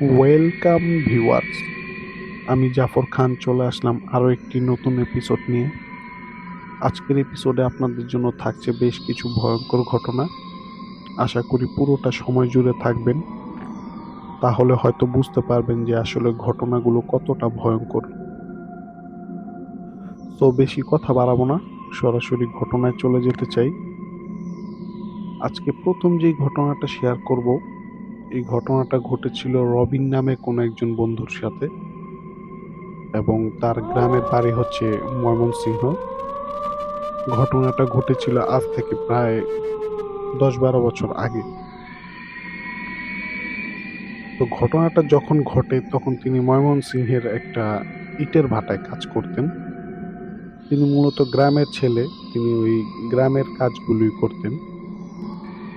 Welcome viewers, আমি জাফর খান চলে আসলাম আরও একটি নতুন এপিসোড নিয়ে। আজকের এপিসোডে আপনাদের জন্য থাকছে বেশ কিছু ভয়ঙ্কর ঘটনা। আশা করি পুরোটা সময় জুড়ে থাকবেন, তাহলে হয়তো বুঝতে পারবেন যে আসলে ঘটনাগুলো কতটা ভয়ঙ্কর। তো বেশি কথা বাড়াবো না, সরাসরি ঘটনায় চলে যেতে চাই। আজকে প্রথম যেই ঘটনাটা শেয়ার করব, এই ঘটনাটা ঘটেছিল রবিন নামে কোনো একজন বন্ধুর সাথে, এবং তার গ্রামের বাড়ি হচ্ছে ময়মনসিংহ। ঘটনাটা ঘটেছিল আজ থেকে প্রায় 10-12 বছর আগে। তো ঘটনাটা যখন ঘটে তখন তিনি ময়মনসিংহের একটা ইটের ভাটায় কাজ করতেন। তিনি মূলত গ্রামের ছেলে, তিনি ওই গ্রামের কাজগুলোই করতেন।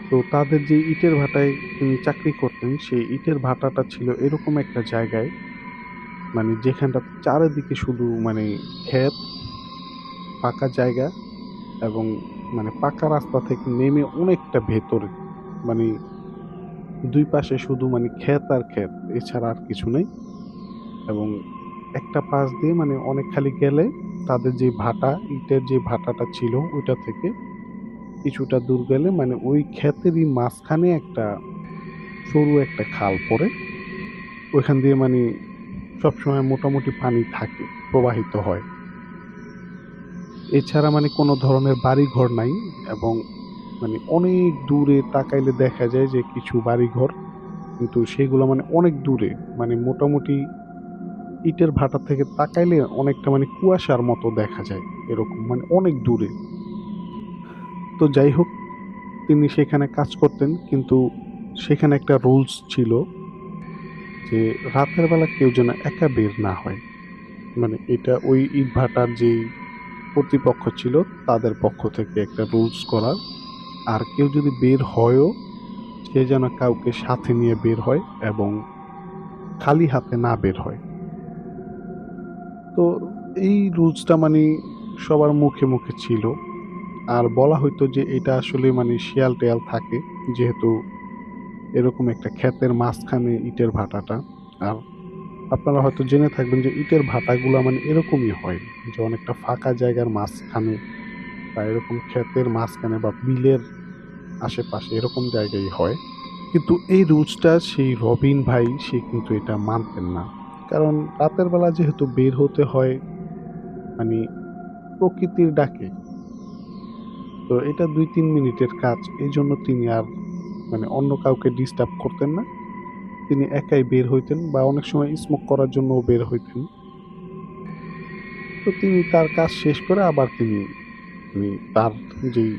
তো তাদের যে ইটের ভাটায় তিনি চাকরি করতেন, সেই ইটের ভাটাটা ছিল এরকম একটা জায়গায়, মানে যেখানটা চারিদিকে শুধু মানে ক্ষেত, ফাঁকা জায়গা, এবং মানে পাকা রাস্তা থেকে নেমে অনেকটা ভেতরে, মানে দুই পাশে শুধু মানে ক্ষেত আর ক্ষেত, এছাড়া আর কিছু নেই। এবং একটা পাশ দিয়ে মানে অনেক খালি গেলে তাদের যে ভাটা, ইটের যে ভাটাটা ছিল ওইটা থেকে কিছুটা দূর গেলে মানে ওই ক্ষেতেরই মাঝখানে একটা সরু একটা খাল পড়ে। ওইখান দিয়ে মানে সবসময় মোটামুটি পানি থাকে, প্রবাহিত হয়। এছাড়া মানে কোনো ধরনের বাড়ি ঘর নাই। এবং মানে অনেক দূরে তাকাইলে দেখা যায় যে কিছু বাড়ি ঘর, কিন্তু সেগুলো মানে অনেক দূরে, মানে মোটামুটি ইটের ভাটা থেকে তাকাইলে অনেকটা মানে কুয়াশার মতো দেখা যায়, এরকম মানে অনেক দূরে। তো যাই হোক, তিনি সেখানে কাজ করতেন, কিন্তু সেখানে একটা রুলস ছিল যে রাতের বেলা কেউ যেন একা বের না হয়। মানে এটা ওই ইট ভাটার যেই কর্তৃপক্ষ ছিল তাদের পক্ষ থেকে একটা রুলস করা। আর কেউ যদি বের হয়ও, সে যেন কাউকে সাথে নিয়ে বের হয় এবং খালি হাতে না বের হয়। তো এই রুলসটা মানে সবার মুখে মুখে ছিল। আর বলা হইতো যে এটা আসলে মানে শিয়াল টেয়াল থাকে, যেহেতু এরকম একটা ক্ষেতের মাঝখানে ইটের ভাটাটা। আর আপনারা হয়তো জেনে থাকবেন যে ইটের ভাটাগুলা মানে এরকমই হয়, যে অনেকটা ফাঁকা জায়গার মাঝখানে বা এরকম ক্ষেতের মাঝখানে বা বিলের আশেপাশে এরকম জায়গায় হয়। কিন্তু এই রুলসটা সেই রবিন ভাই সে কিন্তু এটা মানতেন না। কারণ রাতের বেলা যেহেতু বের হতে হয়, মানে প্রকৃতির ডাকে, তো এটা 2-3 মিনিটের কাজ, এই জন্য তিনি আর মানে অন্য কাউকে ডিস্টার্ব করতেন না। তিনি একাই বের হইতেন বা অনেক সময় স্মোক করার জন্যও বের হইতেন। তো তিনি তার কাজ শেষ করে আবার তিনি মানে তার যেই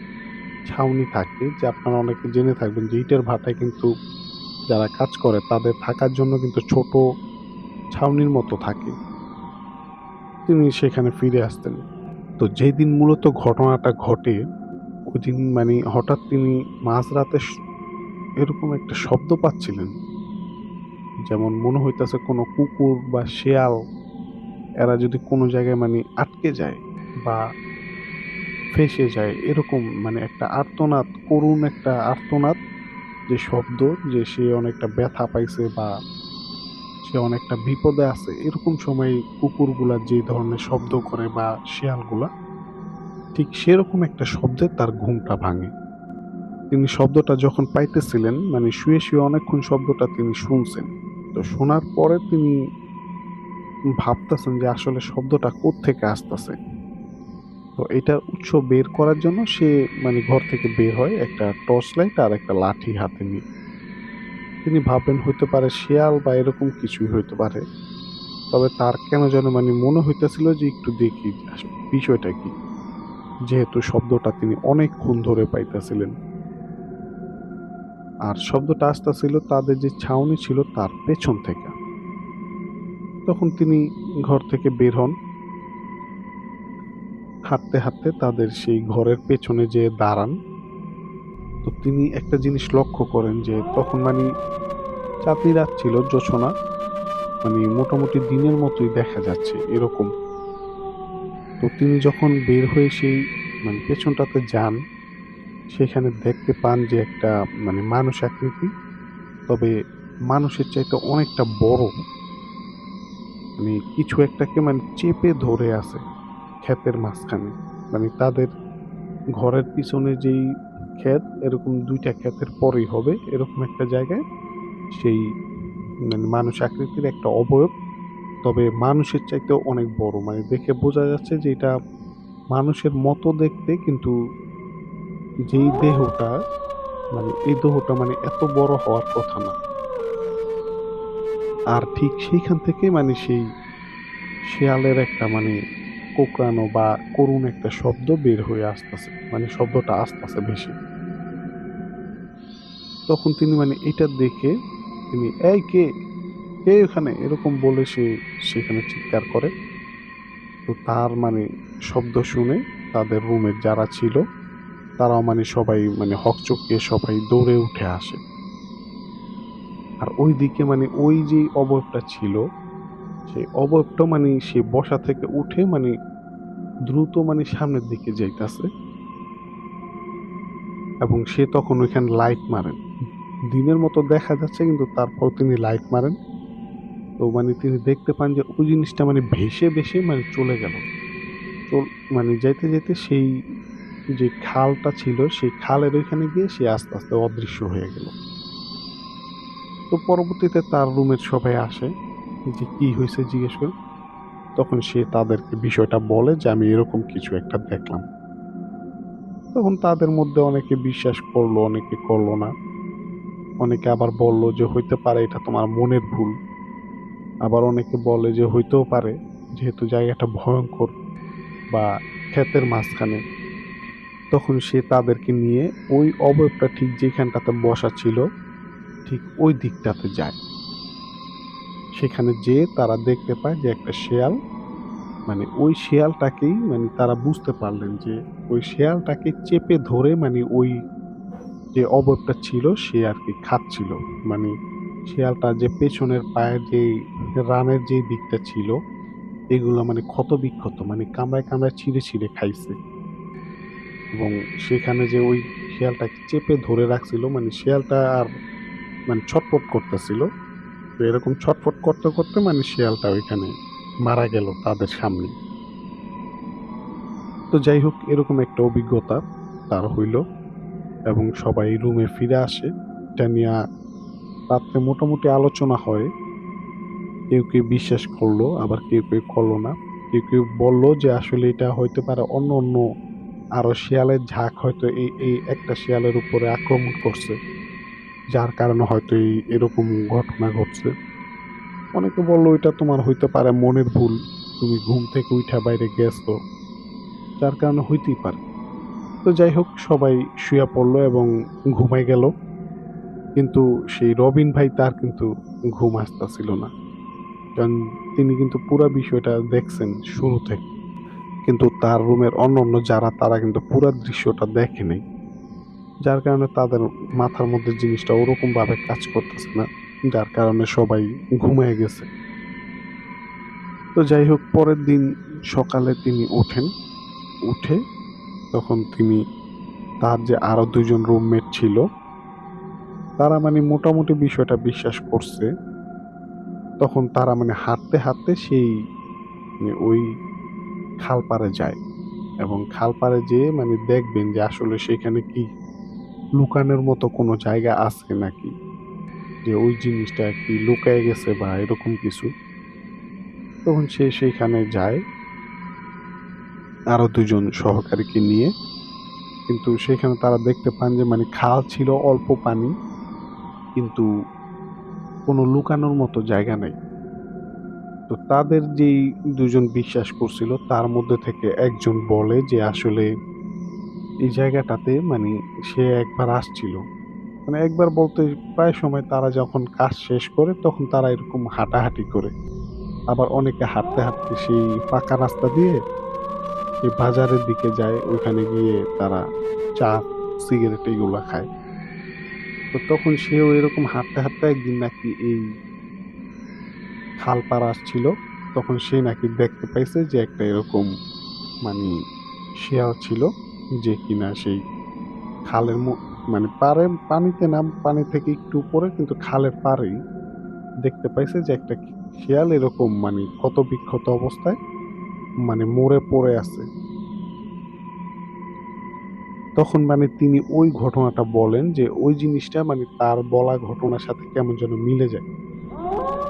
ছাউনি থাকে, যে আপনারা অনেকে জেনে থাকবেন যে ইটের ভাটায় কিন্তু যারা কাজ করে তাদের থাকার জন্য কিন্তু ছোট ছাউনির মতো থাকে, তিনি সেখানে ফিরে আসতেন। তো যেদিন মূলত ঘটনাটা ঘটে, ওইদিন মানে হঠাৎ তিনি মাঝরাতে এরকম একটা শব্দ পাচ্ছিলেন, যেমন মনে হইতাছে কোনো কুকুর বা শেয়াল এরা যদি কোনো জায়গায় মানে আটকে যায় বা ফেঁসে যায়, এরকম মানে একটা আর্তনাদ, করুণ একটা আর্তনাদ, যে শব্দ, যে সে অনেকটা ব্যথা পাইছে বা সে অনেকটা বিপদে আছে, এরকম সময় কুকুরগুলা যে ধরনের শব্দ করে বা শেয়ালগুলা, ঠিক সেরকম একটা শব্দে তার ঘুমটা ভাঙে। তিনি শব্দটা যখন পাইতেছিলেন, মানে শুয়ে শুয়ে অনেকক্ষণ শব্দটা তিনি শুনছেন। তো শোনার পরে তিনি ভাবতেছেন যে আসলে শব্দটা কোত্থেকে আসতেছে। তো এটার উৎস বের করার জন্য সে মানে ঘর থেকে বের হয় একটা টর্চ লাইট আর একটা লাঠি হাতে নিয়ে। তিনি ভাবলেন হইতে পারে শেয়াল বা এরকম কিছুই হইতে পারে। তবে তার কেন যেন মানে মনে হইতেছিল যে একটু দেখি যে বিষয়টা কি, যেহেতু শব্দটা তিনি অনেকক্ষণ ধরে পাইতেছিলেন। আর শব্দটা আসতেছিল তাদের যে ছাউনি ছিল তার পেছন থেকে। তখন তিনি ঘর থেকে বের হন, হাঁটতে হাঁটতে তাদের সেই ঘরের পেছনে যেয়ে দাঁড়ান। তো তিনি একটা জিনিস লক্ষ্য করেন যে তখন মানে চাঁদনি রাত ছিল, জোছনা, মানে মোটামুটি দিনের মতোই দেখা যাচ্ছে এরকম। তো তিনি যখন বের হয়ে সেই মানে পেছনটাতে যান, সেখানে দেখতে পান যে একটা মানে মানুষ আকৃতি, তবে মানুষের চাইতে অনেকটা বড়, মানে কিছু একটাকে মানে চেপে ধরে আছে ক্ষেতের মাঝখানে। মানে তাদের ঘরের পিছনে যেই ক্ষেত, এরকম ২টা ক্ষেতের পরেই হবে এরকম একটা জায়গায় সেই মানে মানুষ আকৃতির একটা অবয়ব, তবে মানুষের চাইতেও অনেক বড়। মানে দেখে বোঝা যাচ্ছে যে এটা মানুষের মতো দেখতে, কিন্তু যেই দেহটা, মানে এই দেহটা মানে এত বড় হওয়ার কথা না। আর ঠিক সেইখান থেকে মানে সেই শেয়ালের একটা মানে কোঁকড়ানো বা করুণ একটা শব্দ বের হয়ে আসতেছে, মানে শব্দটা আসতেছে বেশি। তখন তিনি মানে এটা দেখে তিনি, এই কে, কে ওখানে, এরকম বলে সে সেখানে চিৎকার করে। তো তার মানে শব্দ শুনে তাদের রুমের যারা ছিল তারাও মানে সবাই মানে হকচকিয়ে সবাই দৌড়ে উঠে আসে। আর ওইদিকে মানে ওই যে অবয়বটা ছিল, সেই অবয়বটা মানে সে বসা থেকে উঠে মানে দ্রুত মানে সামনের দিকে যাইতাছে, এবং সে তখন ওইখানে লাইট মারেন। দিনের মতো দেখা যাচ্ছে কিন্তু তারপর তিনি লাইট মারেন। তো মানে তিনি দেখতে পান যে ওই জিনিসটা মানে ভেসে ভেসে মানে চলে গেল। চল মানে যাইতে যেতে সেই যে খালটা ছিল সেই খালের ওইখানে গিয়ে সে আস্তে আস্তে অদৃশ্য হয়ে গেল। তো পরবর্তীতে তার রুমের সবাই আসে, যে কি হয়েছে জিজ্ঞেস করে। তখন সে তাদেরকে বিষয়টা বলে যে আমি এরকম কিছু একটা দেখলাম। তখন তাদের মধ্যে অনেকে বিশ্বাস করলো, অনেকে করলো না। অনেকে আবার বলল যে হইতে পারে এটা তোমার মনের ভুল। আবার অনেকে বলে যে হইতেও পারে, যেহেতু জায়গাটা ভয়ঙ্কর বা ক্ষেতের মাঝখানে। তখন সে তাদেরকে নিয়ে ওই অবয়বটা ঠিক যেখানটাতে বসা ছিল ঠিক ওই দিকটাতে যায়। সেখানে যেয়ে তারা দেখতে পায় যে একটা শেয়াল, মানে ওই শেয়ালটাকেই মানে তারা বুঝতে পারলেন যে ওই শেয়ালটাকে চেপে ধরে মানে ওই যে অবয়বটা ছিল সে আর কি খাচ্ছিল। মানে শেয়ালটা যে পেছনের পায়ের যে রানের যে দিকটা ছিল এগুলো মানে ক্ষত বিক্ষত, মানে কামড়ায় কামড়ায় ছিঁড়ে ছিঁড়ে খাইছে। এবং সেখানে যে ওই শেয়ালটাকে চেপে ধরে রাখছিল, মানে শিয়ালটা আর মানে ছটফট করতেছিল। তো এরকম ছটফট করতে করতে মানে শিয়ালটা ওইখানে মারা গেল তাদের সামনে। তো যাই হোক, এরকম একটা অভিজ্ঞতা তার হইল, এবং সবাই রুমে ফিরে আসে। এটা নিয়ে রাত্রে মোটামুটি আলোচনা হয়। কেউ কেউ বিশ্বাস করলো, আবার কেউ কেউ করলো না। কেউ কেউ বলল যে আসলে এটা হইতে পারে অন্য অন্য আরো শিয়ালের ঝাঁক হয়তো এই এই একটা শিয়ালের উপরে আক্রমণ করছে, যার কারণে হয়তো এরকম ঘটনা ঘটছে। অনেকে বলল এটা তোমার হইতে পারে মনের ভুল, তুমি ঘুম থেকে উঠা বাইরে গেছো, যার কারণে হইতেই পারে। তো যাই হোক, সবাই শুয়ে পড়লো এবং ঘুমাই গেল। কিন্তু সেই রবিন ভাই তার কিন্তু ঘুম আসতেছিল না, কারণ তিনি কিন্তু পুরা বিষয়টা দেখছেন শুরু থেকে। কিন্তু তার রুমের অন্য যারা তারা কিন্তু পুরা দৃশ্যটা দেখে নাই, যার কারণে তাদের মাথার মধ্যে জিনিসটা ওরকম ভাবে কাজ করতেছে না, যার কারণে সবাই ঘুমিয়ে গেছে। তো যাই হোক, পরের দিন সকালে তিনি ওঠেন। উঠে তখন তিনি, তার যে আরো ২ জন রুমমেট ছিল তারা মানে মোটামুটি বিষয়টা বিশ্বাস করছে। তখন তারা মানে হাঁটতে হাঁটতে সেই মানে ওই খাল পাড়ে যায়, এবং খাল পাড়ে যেয়ে মানে দেখবেন যে আসলে সেখানে কি লুকানোর মতো কোনো জায়গা আছে নাকি, যে ওই জিনিসটা কি লুকায় গেছে বা এরকম কিছু। তখন সে সেইখানে যায় আরো ২ জন সহকারীকে নিয়ে। কিন্তু সেখানে তারা দেখতে পান যে মানে খাল ছিল, অল্প পানি, কিন্তু কোনো লুকানোর মতো জায়গা নাই। তো তাদের যেই ২ জন বিশ্বাস করছিল তার মধ্যে থেকে একজন বলে যে আসলে এই জায়গাটাতে মানে সে একবার আসছিল। মানে একবার বলতে প্রায় সময় তারা যখন কাজ শেষ করে তখন তারা এরকম হাঁটাহাঁটি করে। আবার অনেকে হাঁটতে হাঁটতে সেই পাকা রাস্তা দিয়ে সেই বাজারের দিকে যায়, ওইখানে গিয়ে তারা চা, সিগারেট এগুলা খায়। তো তখন সেও এরকম হাঁটতে হাঁটতে একদিন নাকি এই খাল পাড় আসছিল। তখন সে নাকি দেখতে পাইছে যে একটা এরকম মানে শিয়াল ছিল, যে কিনা সেই খালের মানে পাড়ে পানিতে নাম পানি থেকে একটু উপরে কিন্তু খালের পাড়েই দেখতে পাইছে যে একটা শিয়াল এরকম মানে ক্ষত বিক্ষত অবস্থায় মানে মরে পড়ে আছে। তখন মানে তিনি ওই ঘটনাটা বলেন যে ওই জিনিসটা মানে তার বলা ঘটনার সাথে কেমন যেন মিলে যায়।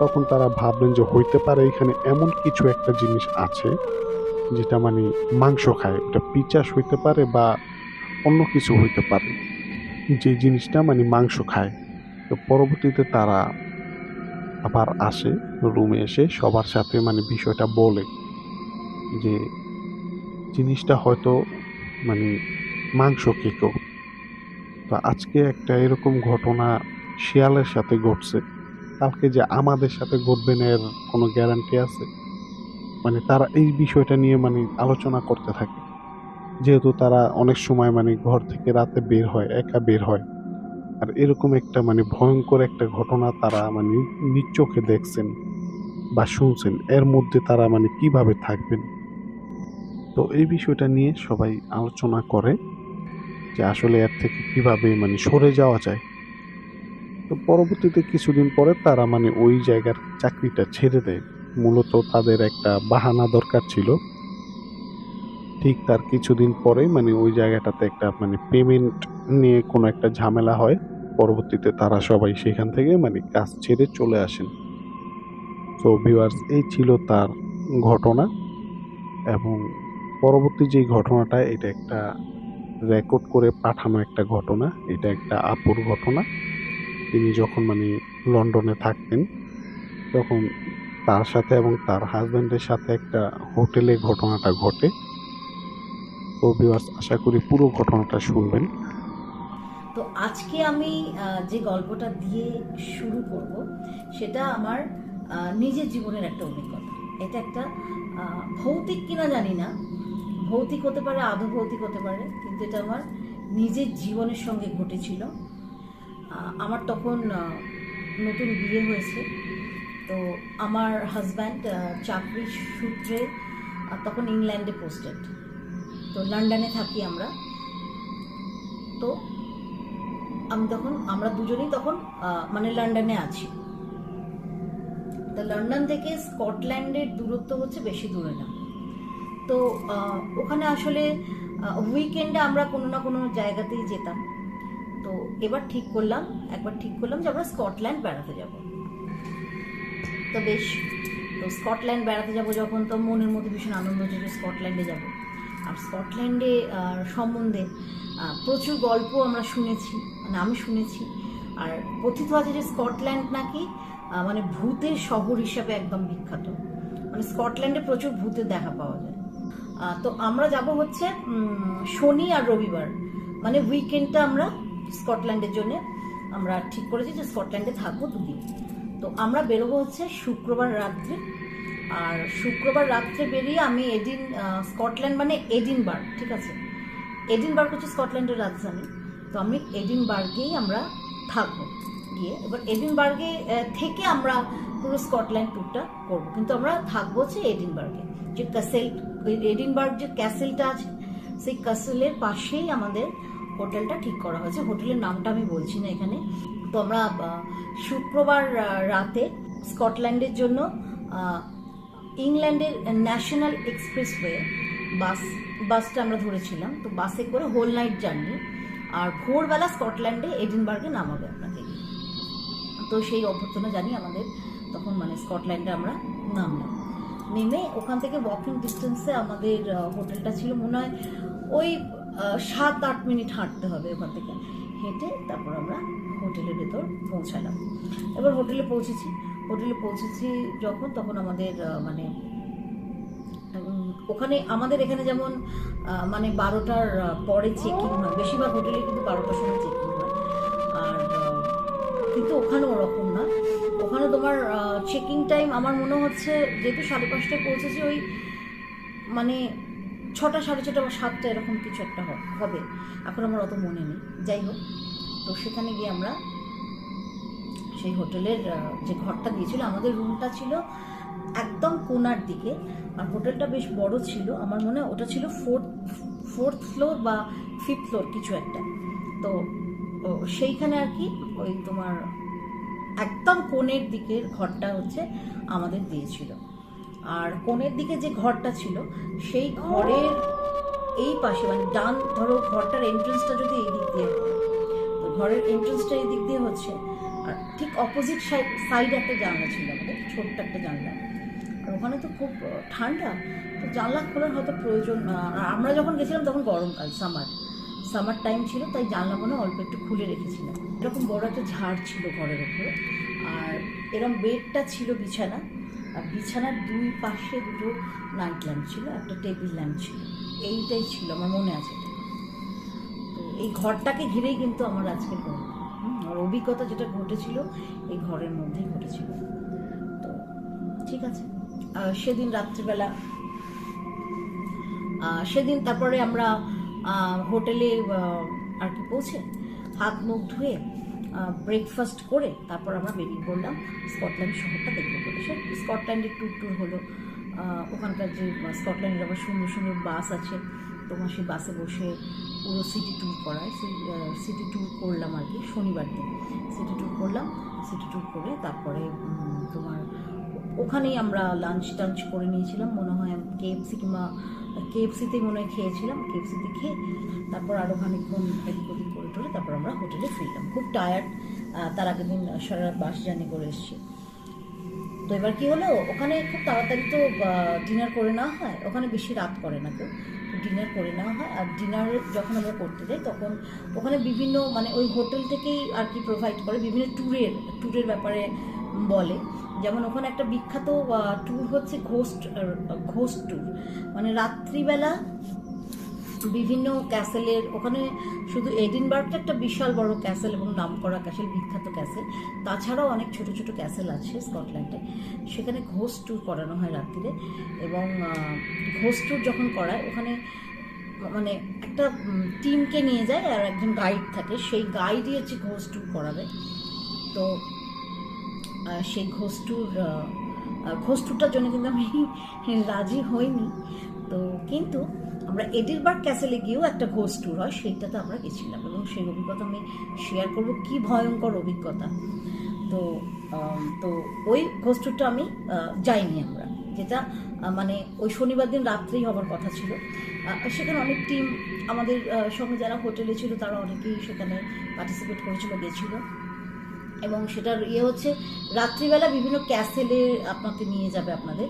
তখন তারা ভাবলেন যে হইতে পারে এখানে এমন কিছু একটা জিনিস আছে যেটা মানে মাংস খায়। ওটা পিচাস হইতে পারে বা অন্য কিছু হইতে পারে। যে জিনিসটা মানে মাংস খায়। তো পরবর্তীতে তারা আবার আসে, রুমে এসে সবার সাথে মানে বিষয়টা বলে যে জিনিসটা হয়তো মানে মাংস খেকো। তো আজকে একটা এরকম ঘটনা শিয়ালের সাথে ঘটছে। কালকে যে আমাদের সাথে ঘটবে না এর কোনো গ্যারান্টি আছে? মানে তারা এই বিষয়টা নিয়ে মানে আলোচনা করতে থাকে। যেহেতু তারা অনেক সময় মানে ঘর থেকে রাতে বের হয়, একা বের হয়। আর এরকম একটা মানে ভয়ংকর একটা ঘটনা তারা মানে নিজ চোখে দেখছেন বা শুনছেন। এর মধ্যে তারা মানে কিভাবে থাকবেন? তো এই বিষয়টা নিয়ে সবাই আলোচনা করে যে আসলে এর থেকে কিভাবে মানে সরে যাওয়া যায়। তো পরবর্তীতে কিছুদিন পরে তারা মানে ওই জায়গার চাকরিটা ছেড়ে দেয়। মূলত তাদের একটা বাহানা দরকার ছিল। ঠিক তার কিছুদিন পরেই মানে ওই জায়গাটাতে একটা মানে পেমেন্ট নিয়ে কোনো একটা ঝামেলা হয়। পরবর্তীতে তারা সবাই সেখান থেকে মানে কাজ ছেড়ে চলে আসেন। তো ভিউয়ার্স এই ছিল তার ঘটনা এবং পরবর্তী যেই ঘটনাটা এটা একটা রেকর্ড করে পাঠানো একটা ঘটনা। এটা একটা আপুর ঘটনা। তিনি যখন মানে লন্ডনে থাকতেন তখন তার সাথে এবং তার হাসব্যান্ডের সাথে একটা হোটেলে ঘটনাটা ঘটে। তো ভিউয়ার্স আশা করি পুরো ঘটনাটা শুনবেন। তো আজকে আমি যে গল্পটা দিয়ে শুরু করব সেটা আমার নিজের জীবনের একটা অভিজ্ঞতা। এটা একটা ভৌতিক কিনা জানি না, ভৌতিক হতে পারে, আধো ভৌতিক হতে পারে, কিন্তু এটা আমার নিজের জীবনের সঙ্গে ঘটেছিল। আমার তখন নতুন বিয়ে হয়েছে। তো আমার হাজব্যান্ড চাকরির সূত্রে তখন ইংল্যান্ডে পোস্টেড। তো লন্ডনে থাকি আমরা। তো আমরা দুজনেই তখন মানে লন্ডনে আছি। তো লন্ডন থেকে স্কটল্যান্ডের দূরত্ব হচ্ছে বেশি দূরে না। তো ওখানে আসলে উইকেন্ডে আমরা কোনো না কোনো জায়গাতেই যেতাম। তো একবার ঠিক করলাম যে আমরা স্কটল্যান্ড বেড়াতে যাব। তো বেশ, তো স্কটল্যান্ড বেড়াতে যাব যখন, তো মনের মধ্যে ভীষণ আনন্দ হচ্ছে যে স্কটল্যান্ডে যাব। আর স্কটল্যান্ডে সম্বন্ধে প্রচুর গল্প আমরা শুনেছি, মানে আমি শুনেছি। আর কথিত আছে যে স্কটল্যান্ড নাকি মানে ভূতের শহর হিসাবে একদম বিখ্যাত। মানে স্কটল্যান্ডে প্রচুর ভূতের দেখা পাওয়া যায়। তো আমরা যাব হচ্ছে শনি আর রবিবার, মানে উইকেন্ডটা আমরা স্কটল্যান্ডের জন্য আমরা ঠিক করেছি যে স্কটল্যান্ডে থাকবো দুদিন। তো আমরা বেরোবো হচ্ছে শুক্রবার রাত্রে। আর শুক্রবার রাত্রে বেরিয়ে আমি স্কটল্যান্ড মানে এডিনবার্গ, ঠিক আছে, এডিনবার্গ হচ্ছে স্কটল্যান্ডের রাজধানী। তো আমি এডিনবার্গেই আমরা থাকবো গিয়ে। এবার এডিনবার্গে থেকে আমরা পুরো স্কটল্যান্ড ট্যুরটা করবো, কিন্তু আমরা থাকবো হচ্ছে এডিনবার্গে। যে এডিনবার্গ যে ক্যাসেলটা আছে, সেই ক্যাসেলের পাশেই আমাদের হোটেলটা ঠিক করা হয়েছে। হোটেলের নামটা আমি বলছি না এখানে। তো আমরা শুক্রবার রাতে স্কটল্যান্ডের জন্য ইংল্যান্ডের ন্যাশনাল এক্সপ্রেসওয়ে বাসটা আমরা ধরেছিলাম। তো বাসে করে হোল নাইট জার্নি, আর ভোরবেলা স্কটল্যান্ডে এডিনবার্গে নামাবে আপনাকে। তো সেই অভ্যর্থনা জানি আমাদের তখন মানে স্কটল্যান্ডে আমরা নামলাম। নেমে ওখান থেকে ওয়াকিং ডিস্টেন্সে আমাদের হোটেলটা ছিল, মনে হয় ওই 7-8 মিনিট হাঁটতে হবে ওখান থেকে। হেঁটে তারপর আমরা হোটেলের ভেতর পৌঁছালাম। এবার হোটেলে পৌঁছেছি যখন, তখন আমাদের মানে ওখানে আমাদের এখানে যেমন মানে 12টার পরে চেকিং হয়, বেশিরভাগ হোটেলে কিন্তু 12টার সময় চেকিং হয়। আর কিন্তু ওখানে ওরকম না। ওখানে তোমার চেকিং টাইম আমার মনে হচ্ছে, যেহেতু 5:30টায় পৌঁছেছি, ওই মানে 6টা, 6:30 বা 7টা এরকম কিছু একটা হবে। এখন আমার অত মনে নেই। যাই হোক, তো সেখানে গিয়ে আমরা সেই হোটেলের যে ঘরটা দিয়েছিল, আমাদের রুমটা ছিল একদম কোণার দিকে। আর হোটেলটা বেশ বড় ছিল, আমার মনে হয় ওটা ছিল ফোর্থ ফ্লোর বা 5th ফ্লোর কিছু একটা। তো সেইখানে আর কি ওই তোমার একদম কোণের দিকের ঘরটা হচ্ছে আমাদের দিয়েছিল। আর কোণের দিকে যে ঘরটা ছিল সেই ঘরের এই পাশে মানে ডান ধরো ঘরটার এন্ট্রেন্সটা যদি এই দিক দিয়ে হয়, তো ঘরের এন্ট্রেন্সটা এই দিক দিয়ে হচ্ছে, আর ঠিক অপোজিট সাইডে একটা জানলা ছিল আমাদের, ছোট্ট একটা জানলা। আর ওখানে তো খুব ঠান্ডা, তো জানলা খোলার হয়তো প্রয়োজন। আর আমরা যখন গেছিলাম তখন গরমকাল, সামার টাইম ছিল, তাই জানলাগুলো অল্প একটু খুলে রেখেছিলাম। এরকম বড় একটা ঝাড় ছিল ঘরের ওপরে, আর এরকম বেডটা ছিল বিছানা, আর বিছানার দুই পাশে দুটো নাইট ল্যাম্প ছিল, একটা টেবিল ল্যাম্প ছিল। এইটাই ছিল, আমার মনে আছে। তো এই ঘরটাকে ঘিরেই কিন্তু আমার আজকের গল্প। আর অভিজ্ঞতা যেটা ঘটেছিল এই ঘরের মধ্যেই ঘটেছিল। তো ঠিক আছে, সেদিন রাত্রিবেলা সেদিন তারপরে আমরা হোটেলে আর কি পৌঁছে হাত মুখ ধুয়ে ব্রেকফাস্ট করে তারপর আমরা বেরিয়ে পড়লাম স্কটল্যান্ড শহরটা দেখবো বলে। সে স্কটল্যান্ডের ট্যুর হলো। ওখানকার যে স্কটল্যান্ডের আবার সুন্দর সুন্দর বাস আছে, তোমার সেই বাসে বসে পুরো সিটি ট্যুর করায়, সেই সিটি ট্যুর করলাম আর কি। শনিবার দিন সিটি ট্যুর করলাম। সিটি ট্যুর করে তারপরে তোমার ওখানেই আমরা লাঞ্চ টাঞ্চ করে নিয়েছিলাম, মনে হয় কেএফসি কিংবা কেএফসিতেই মনে হয় খেয়েছিলাম। কেএফসিতে খেয়ে তারপর আরও খানিকক্ষণ এদিক ওদিক করে টরে তারপর আমরা হোটেলে ফিরলাম। খুব টায়ার্ড, তার আগের দিন সারা রাত বাস জার্নি করে এসেছি। তো এবার কি হলো, ওখানে খুব তাড়াতাড়ি তো ডিনার করে নেওয়া হয়, ওখানে বেশি রাত করে না কেউ, ডিনার করে নেওয়া হয়। আর ডিনার যখন আমরা করতে যাই তখন ওখানে বিভিন্ন মানে ওই হোটেল থেকেই আর কি প্রোভাইড করে, বিভিন্ন ট্যুরের ব্যাপারে বলে। যেমন ওখানে একটা বিখ্যাত ট্যুর হচ্ছে ঘোস্ট ট্যুর, মানে রাত্রিবেলা বিভিন্ন ক্যাসেলের, ওখানে শুধু এডিনবার্গটা একটা বিশাল বড় ক্যাসেল এবং নামকরা ক্যাসেল, বিখ্যাত ক্যাসেল, তাছাড়াও অনেক ছোট ছোট ক্যাসেল আছে স্কটল্যান্ডে। সেখানে ঘোস্ট ট্যুর করানো হয় রাত্রিরে। এবং ঘোস্ট ট্যুর যখন করায় ওখানে মানে একটা টিমকে নিয়ে যায় আর একজন গাইড থাকে, সেই গাইডই হচ্ছে ঘোস্ট ট্যুর করাবে। তো সেই ঘোস্ট ট্যুরটার জন্য কিন্তু আমি রাজি হইনি। তো কিন্তু আমরা এডিনবার্গ ক্যাসেলে গিয়েও একটা ঘোস্ট ট্যুর হয়, সেইটাতে আমরা গেছিলাম এবং সেই অভিজ্ঞতা আমি শেয়ার করবো, কি ভয়ঙ্কর অভিজ্ঞতা। তো তো ওই ঘোস্ট ট্যুরটা আমি যাইনি আমরা, যেটা মানে ওই শনিবার দিন রাত্রেই হবার কথা ছিল। সেখানে অনেক টিম আমাদের সঙ্গে যারা হোটেলে ছিল তারা অনেকেই সেখানে পার্টিসিপেট করেছিল, গেছিলো। এবং সেটার হচ্ছে রাত্রিবেলা বিভিন্ন ক্যাসেলে আপনাকে নিয়ে যাবে আপনাদের,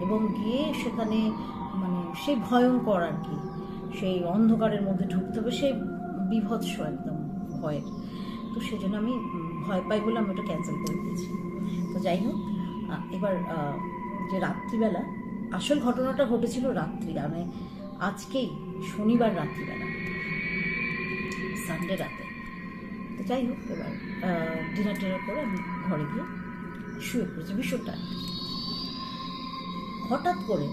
এবং গিয়ে সেখানে মানে সেই ভয়ঙ্কর আর কি, সেই অন্ধকারের মধ্যে ঢুকতে হবে, সেই বিভৎস একদম ভয়ের। তো সেই জন্য আমি ভয় পাই বলে আমি ওটা ক্যান্সেল করে দিয়েছি। তো যাই হোক, এবার যে রাত্রিবেলা আসল ঘটনাটা ঘটেছিল রাত্রি, মানে আজকেই শনিবার রাত্রিবেলা, সানডে রাতে। তো যাই হোক, এবার ডিনার করে আমি ঘরে গিয়ে শুয়ে পড়েছি ভীষণটা। হঠাৎ করে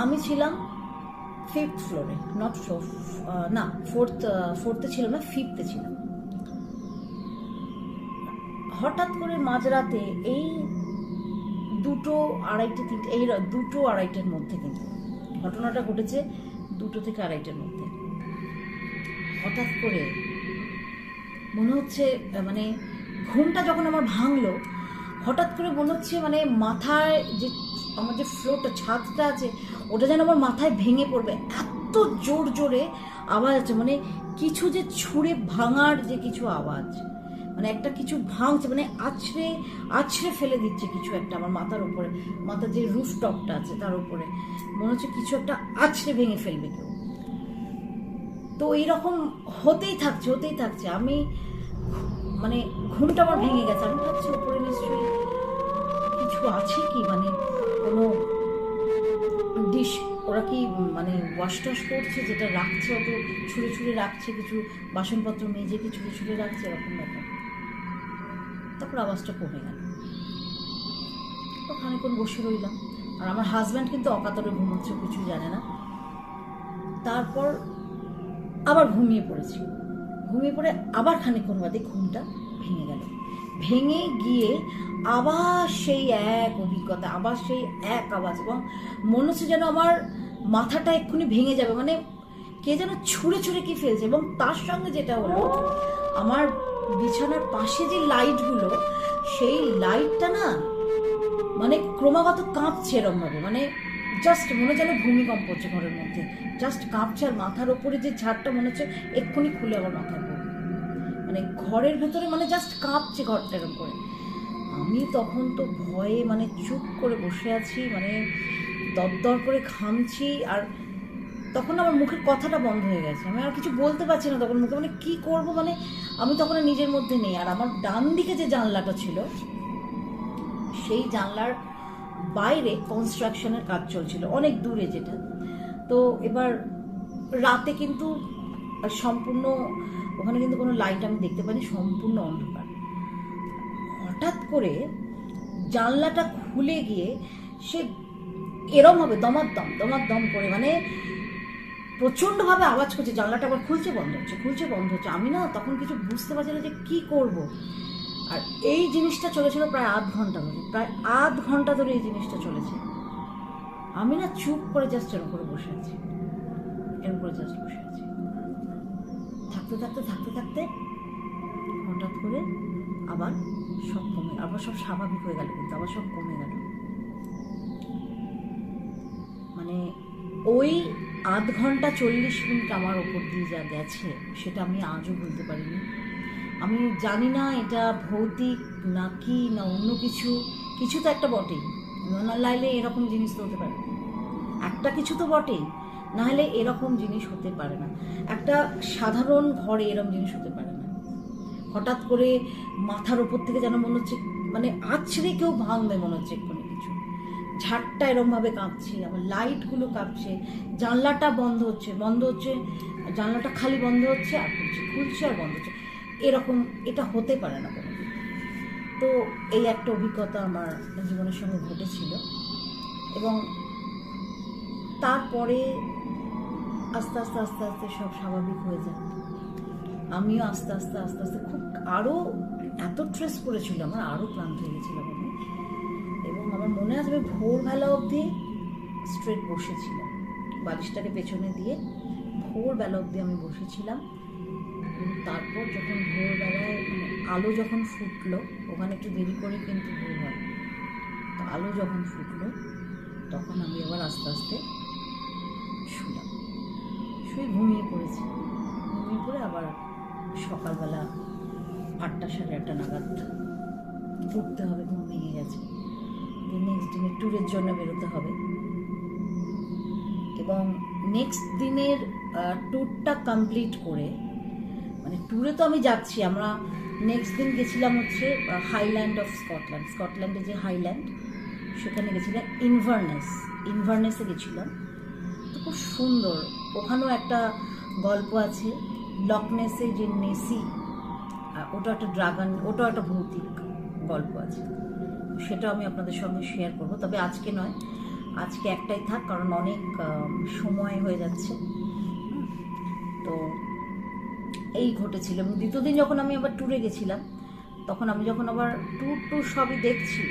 আমি ছিলাম 5th ফ্লোরে, না ফোর্থে ছিলাম না, 5th-এ ছিলাম। হঠাৎ করে মাঝরাতে এই 2টো, 2:30, 3টে, এই 2টো 2:30-এর মধ্যে কিন্তু ঘটনাটা ঘটেছে, 2টো থেকে 2:30-এর মধ্যে। হঠাৎ করে মনে হচ্ছে মানে ঘুমটা যখন আমার ভাঙলো, হঠাৎ করে মনে হচ্ছে মানে মাথায় যে আমার যে ফ্লোরটা, ছাদটা আছে, ওটা যেন আমার মাথায় ভেঙে পড়বে, এত জোর জোরে আওয়াজ আছে, মানে কিছু যে ছুঁড়ে ভাঙার যে কিছু আওয়াজ, মানে একটা কিছু ভাঙছে, মানে আছড়ে ফেলে দিচ্ছে কিছু একটা আমার মাথার উপরে, মাথার যে রুফটপটা আছে তার উপরে মনে হচ্ছে কিছু একটা আছড়ে ভেঙে ফেলবে কেউ। তো এইরকম হতেই থাকছে। আমি মানে ঘুমটা আমার ভেঙে গেছে, আমি ভাবছি উপরে নিশ্চয়ই কিছু আছে কি, মানে কোনো ডিশ ওরা কি মানে ওয়াশ টশ করছে, যেটা রাখছে অত ছুঁড়ে রাখছে, কিছু বাসনপত্র মেজে ছুঁড়ে রাখছে, এরকম ব্যাপার। তারপর আওয়াজটা কমে গেল, তো খানিকক্ষণ বসে রইলাম। আর আমার হাজব্যান্ড কিন্তু অকাতরে ঘুমোচ্ছে, কিছু জানে না। তারপর আবার ঘুমিয়ে পড়ে আবার খানিকক্ষণ বাদে ঘুমটা ভেঙে গেল। ভেঙে গিয়ে আবার সেই এক অভিজ্ঞতা, আবার সেই এক আওয়াজ, এবং মনে হচ্ছে যেন আমার মাথাটা এক্ষুনি ভেঙে যাবে, মানে কে যেন ছুঁড়ে ছুঁড়ে কি ফেলছে। এবং তার সঙ্গে যেটা হলো, আমার বিছানার পাশে যে লাইটগুলো, সেই লাইটটা না মানে ক্রমাগত কাঁপছে এরম ভাবে, মানে জাস্ট মনে যেন ভূমিকম্প হচ্ছে ঘরের মধ্যে, জাস্ট কাঁপছে। আর মাথার ওপরে যে ঝাড়টা মনে হচ্ছে এক্ষুনি খুলে আবার মাথায় পড়বে, মানে ঘরের ভেতরে মানে জাস্ট কাঁপছে ঘরটা এরকম করে। আমি তখন তো ভয়ে মানে চুপ করে বসে আছি, মানে দরদর করে ঘামছি। আর তখন আমার মুখের কথাটা বন্ধ হয়ে গেছে, আমি আর কিছু বলতে পারছি না তখন মুখে, মানে কি করব, মানে আমি তখন আর নিজের মধ্যে নেই। আর আমার ডান দিকে যে জানলাটা ছিল, সেই জানলার বাইরে কনস্ট্রাকশনের কাজ চলছিল অনেক দূরে যেটা। তো এবার রাতে কিন্তু সম্পূর্ণ ওখানে কিন্তু কোনো লাইট আমি দেখতে পাইনি, সম্পূর্ণ অন্ধকার। হঠাৎ করে জানলাটা খুলে গিয়ে সে এরম হবে দমাদ্দম করে, মানে প্রচণ্ডভাবে আওয়াজ করছে। জানলাটা আবার খুলছে বন্ধ হচ্ছে, খুলছে বন্ধ হচ্ছে। আমি না তখন কিছু বুঝতে পারছি না যে কি করব। আর এই জিনিসটা চলেছিল প্রায় আধ ঘন্টা ধরে এই জিনিসটা চলেছে। আমি না চুপ করে জাস্ট এরকম করে বসে আছি, এরকম করে জাস্ট বসে আছি। থাকতে থাকতে হঠাৎ করে আবার সব কমে, আবার সব স্বাভাবিক হয়ে গেল, কিন্তু আবার সব কমে গেল। মানে ওই আধ ঘন্টা 40 মিনিট আমার ওপর দিয়ে যা গেছে সেটা আমি আজও ভুলতে পারিনি। আমি জানি না এটা ভৌতিক নাকি না অন্য কিছু, কিছু তো একটা বটেই, লাইলে এরকম জিনিস তো হতে পারে, একটা কিছু তো বটেই, না হলে এরকম জিনিস হতে পারে না। একটা সাধারণ ঘরে এরকম জিনিস হতে পারে না। হঠাৎ করে মাথার ওপর থেকে যেন মনে হচ্ছে মানে আছড়ে কেউ ভাঙবে মনে হচ্ছে কোনো কিছু। ঝাড়টা এরমভাবে কাঁপছে, আবার লাইটগুলো কাঁপছে, জানলাটা বন্ধ হচ্ছে, জানলাটা খালি বন্ধ হচ্ছে আর খুলছে আর বন্ধ হচ্ছে, এরকম এটা হতে পারে না কোনো। তো এই একটা অভিজ্ঞতা আমার জীবনের সঙ্গে ঘটেছিল। এবং তারপরে আস্তে আস্তে সব স্বাভাবিক হয়ে যায়। আমিও আস্তে আস্তে খুব আরও এত স্ট্রেস করেছিল, আমার আরও ক্লান্ত হয়ে গেছিলাম আমি। এবং আমার মনে আছে আমি ভোরবেলা অবধি স্ট্রেট বসেছিলাম, বালিশটাকে পেছনে দিয়ে ভোরবেলা অবধি আমি বসেছিলাম। এবং তারপর যখন ভোরবেলায় আলো যখন ফুটলো, ওখানে একটু দেরি করে কিন্তু ভোর হয়, তো আলো যখন ফুটলো তখন আমি আবার আস্তে আস্তে শুলাম, শুয়ে ঘুমিয়ে পড়েছি। ঘুমিয়ে পড়ে আবার সকালবেলা 8টা সাড়ে 8টা নাগাদ উঠতে হবে, ঘুম ভেঙে গেছে, নেক্সট দিনের ট্যুরের জন্য বেরোতে হবে। এবং নেক্সট দিনের ট্যুরটা কমপ্লিট করে, মানে ট্যুরে তো আমি যাচ্ছি, আমরা নেক্সট দিন গেছিলাম হচ্ছে হাইল্যান্ড অফ স্কটল্যান্ডে যে হাইল্যান্ড, সেখানে গেছিলাম ইনভারনেসে গেছিলাম। তো খুব সুন্দর, ওখানেও একটা গল্প আছে, লকনেসে যে নেসি, ওটা একটা ড্রাগন, ওটাও একটা ভৌতিক গল্প আছে, সেটা আমি আপনাদের সঙ্গে শেয়ার করব। তবে আজকে নয়, আজকে একটাই থাক, কারণ অনেক সময় হয়ে যাচ্ছে। তো এই ঘটেছিল। এবং দ্বিতীয় দিন যখন আমি আবার ট্যুরে গেছিলাম, তখন আমি যখন আবার ট্যুর সবই দেখছি,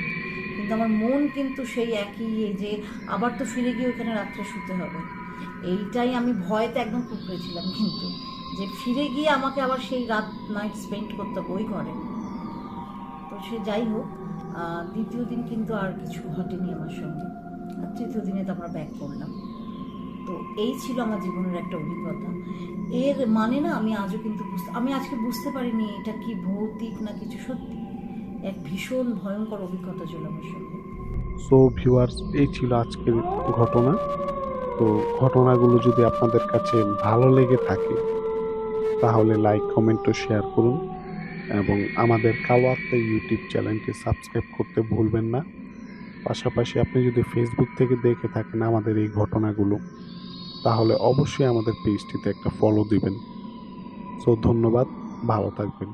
কিন্তু আমার মন কিন্তু সেই একই, যে আবার তো ফিরে গিয়ে ওখানে রাত্রে শুতে হবে, এইটাই আমি ভয়তে একদম কুকড়েছিলাম। কিন্তু যে ফিরে গিয়ে আমাকে আবার সেই নাইট স্পেন্ড করতে হবে ওই ঘরে। তো সে যাই হোক, দ্বিতীয় দিন কিন্তু আর কিছু ঘটেনি আমার সঙ্গে, আর তৃতীয় দিনে তো আমরা ব্যাক করলাম। তো এই ছিল আমার জীবনের একটা অভিজ্ঞতা। এর মানে না আমি আজও কিন্তু আমি আজকে বুঝতে পারিনি এটা কি ভৌতিক না কিছু, সত্যি এক ভীষণ ভয়ঙ্কর অভিজ্ঞতা ছিল আমার সঙ্গে। সো ভিউয়ার্স, এই ছিল আজকের ঘটনা। তো ঘটনাগুলো যদি আপনাদের কাছে ভালো লেগে থাকে তাহলে লাইক, কমেন্ট ও শেয়ার করুন, এবং আমাদের কালো আত্মা ইউটিউব চ্যানেলটি সাবস্ক্রাইব করতে ভুলবেন না। পাশাপাশি আপনি যদি ফেসবুক থেকে দেখে থাকেন আমাদের এই ঘটনাগুলো, তাহলে অবশ্যই আমাদের পেজটিতে একটা ফলো দিবেন। সো ধন্যবাদ, ভালো থাকবেন।